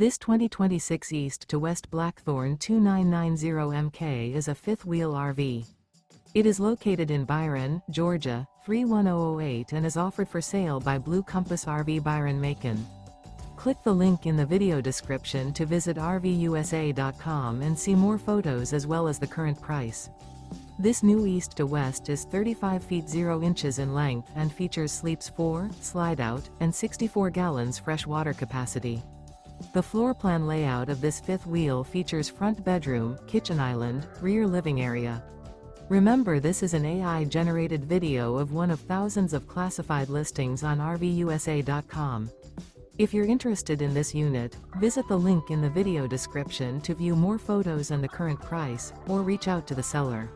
This 2026 East to West Blackthorn 2990MK is a fifth-wheel RV. It is located in Byron, Georgia, 31008 and is offered for sale by Blue Compass RV Byron-Macon. Click the link in the video description to visit RVUSA.com and see more photos as well as the current price. This new East to West is 35 feet 0 inches in length and features sleeps 4, slide-out, and 64 gallons fresh water capacity. The floor plan layout of this fifth wheel features front bedroom, kitchen island, rear living area. Remember, this is an AI-generated video of one of thousands of classified listings on RVUSA.com. If you're interested in this unit, visit the link in the video description to view more photos and the current price, or reach out to the seller.